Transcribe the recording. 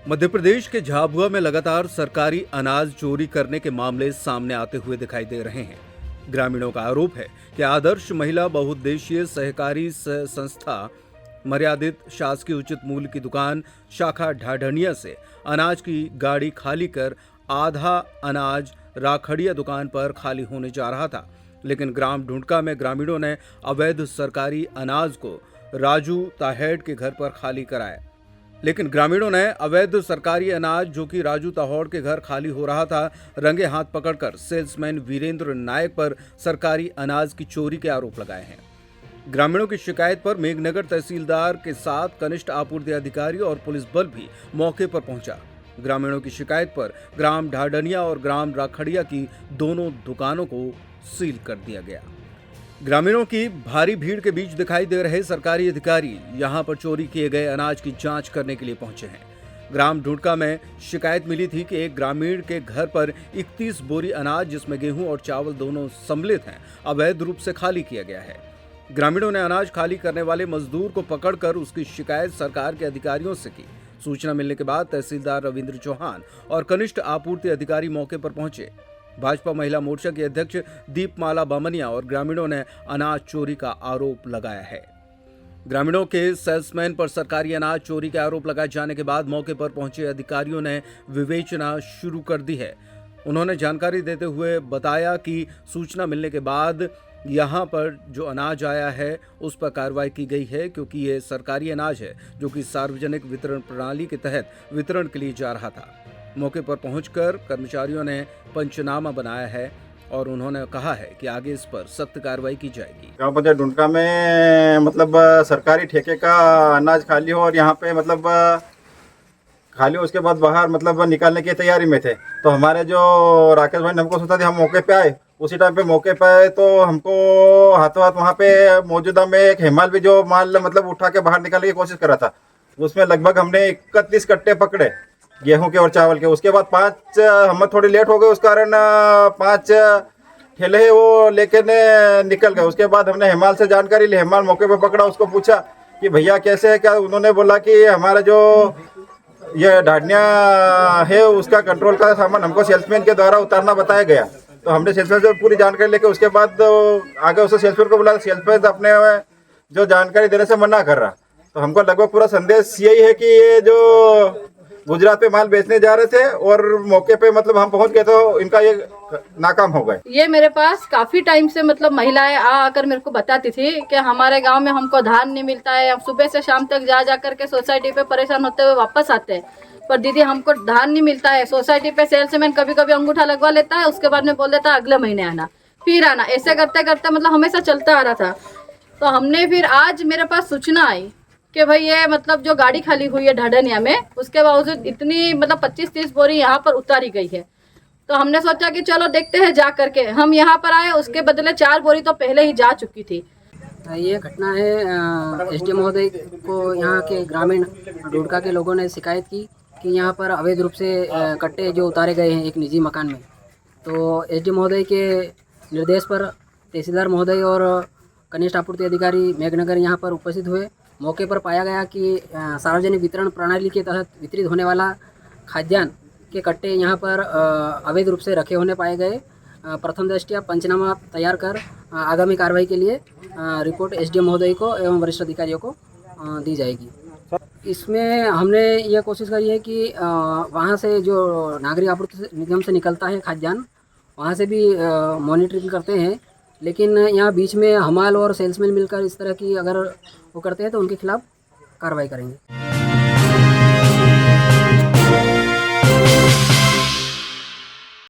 मध्य प्रदेश के झाबुआ में लगातार सरकारी अनाज चोरी करने के मामले सामने आते हुए दिखाई दे रहे हैं। ग्रामीणों का आरोप है कि आदर्श महिला बहुउद्देशीय सहकारी संस्था मर्यादित शासकीय उचित मूल्य की दुकान शाखा ढाढनिया से अनाज की गाड़ी खाली कर आधा अनाज राखड़िया दुकान पर खाली होने जा रहा था, लेकिन ग्राम ढूंढका में ग्रामीणों ने अवैध सरकारी अनाज को राजू ताहेड़ के घर पर खाली कराया। लेकिन ग्रामीणों ने अवैध सरकारी अनाज जो कि राजू ताहौड़ के घर खाली हो रहा था, रंगे हाथ पकड़कर सेल्समैन वीरेंद्र नायक पर सरकारी अनाज की चोरी के आरोप लगाए हैं। ग्रामीणों की शिकायत पर मेघनगर तहसीलदार के साथ कनिष्ठ आपूर्ति अधिकारी और पुलिस बल भी मौके पर पहुंचा। ग्रामीणों की शिकायत पर ग्राम ढाढनिया और ग्राम राखड़िया की दोनों दुकानों को सील कर दिया गया। ग्रामीणों की भारी भीड़ के बीच दिखाई दे रहे सरकारी अधिकारी यहां पर चोरी किए गए अनाज की जांच करने के लिए पहुंचे हैं। ग्राम ढूंढका में शिकायत मिली थी कि एक ग्रामीण के घर पर 31 बोरी अनाज, जिसमें गेहूं और चावल दोनों सम्मिलित हैं, अवैध रूप से खाली किया गया है। ग्रामीणों ने अनाज खाली करने वाले मजदूर को पकड़कर उसकी शिकायत सरकार के अधिकारियों से की। सूचना मिलने के बाद तहसीलदार रविंद्र चौहान और कनिष्ठ आपूर्ति अधिकारी मौके पर पहुंचे। भाजपा महिला मोर्चा की अध्यक्ष दीपमाला बामनिया और ग्रामीणों ने अनाज चोरी का आरोप लगाया है। ग्रामीणों के सेल्समैन पर सरकारी अनाज चोरी के आरोप लगाए जाने के बाद मौके पर पहुंचे अधिकारियों ने विवेचना शुरू कर दी है। उन्होंने जानकारी देते हुए बताया कि सूचना मिलने के बाद यहां पर जो अनाज आया है उस पर कार्रवाई की गई है, क्योंकि ये सरकारी अनाज है जो कि सार्वजनिक वितरण प्रणाली के तहत वितरण के लिए जा रहा था। मौके पर पहुंचकर कर्मचारियों ने पंचनामा बनाया है और उन्होंने कहा है कि आगे इस पर सख्त कार्रवाई की जाएगी। गाँव पंचायत ढूंढका में सरकारी ठेके का अनाज खाली हो और यहाँ पे खाली हो, उसके बाद बाहर निकालने की तैयारी में थे, तो हमारे जो राकेश भाई ने हमको सोचा था, हम मौके पे आए। उसी टाइम पे मौके पे आए तो हमको हाथों हाथ वहाँ पे मौजूदा में एक हेमाल भी जो माल उठा के बाहर निकालने की कोशिश कर रहा था, उसमें लगभग हमने 31 कट्टे पकड़े गेहूं के और चावल के। उसके बाद 5 हम थोड़ी लेट हो गए, उस कारण 5 ठेले वो लेके निकल गए। उसके बाद हमने हेमाल से जानकारी ली, हेमाल मौके पे पकड़ा, उसको पूछा कि भैया कैसे है क्या। उन्होंने बोला कि हमारा जो ये ढाढनिया है उसका कंट्रोल का सामान हमको सेल्समैन के द्वारा उतारना बताया गया। तो हमने सेल्समैन से पूरी जानकारी लेके उसके बाद आगे उसे सेल्समैन को बुलाया। सेल्समैन अपने जो जानकारी देने से मना कर रहा। तो हमको लगभग पूरा संदेश यही है कि ये जो गुजरात पे माल बेचने जा रहे थे और मौके पे हम पहुंच गए तो इनका ये नाकाम हो गए। ये मेरे पास काफी टाइम से महिलाएं आकर मेरे को बताती थी कि हमारे गांव में हमको धान नहीं मिलता है। हम सुबह से शाम तक जा करके सोसाइटी पे परेशान होते हुए वापस आते हैं, पर दीदी हमको धान नहीं मिलता है। सोसाइटी पे सेल्समैन कभी कभी अंगूठा लगवा लेता है, उसके बाद में बोल देता है अगले महीने आना, फिर आना। ऐसे करते करते हमेशा चलता आ रहा था। तो हमने फिर आज मेरे पास सूचना आई कि भाई ये जो गाड़ी खाली हुई है ढाढनिया में, उसके बावजूद इतनी 25-30 बोरी यहाँ पर उतारी गई है। तो हमने सोचा कि चलो देखते हैं जा करके। हम यहाँ पर आए, उसके बदले 4 बोरी तो पहले ही जा चुकी थी। ये घटना है एसडीएम महोदय को यहाँ के ग्रामीण ढूंढका के लोगों ने शिकायत की कि यहाँ पर अवैध रूप से कट्टे जो उतारे गए हैं एक निजी मकान में। तो एसडीएम महोदय के निर्देश पर तहसीलदार महोदय और कनिष्ठ आपूर्ति अधिकारी मेघनगर यहाँ पर उपस्थित हुए। मौके पर पाया गया कि सार्वजनिक वितरण प्रणाली के तहत वितरित होने वाला खाद्यान्न के कट्टे यहाँ पर अवैध रूप से रखे होने पाए गए। प्रथम दृष्टया पंचनामा तैयार कर आगामी कार्रवाई के लिए रिपोर्ट एसडीएम महोदय को एवं वरिष्ठ अधिकारियों को दी जाएगी। इसमें हमने यह कोशिश करी है कि वहाँ से जो नागरिक आपूर्ति निगम से निकलता है खाद्यान्न, वहाँ से भी मॉनिटरिंग करते हैं, लेकिन यहाँ बीच में हमाल और सेल्समैन मिलकर इस तरह की अगर वो करते हैं तो उनके खिलाफ कार्रवाई करेंगे।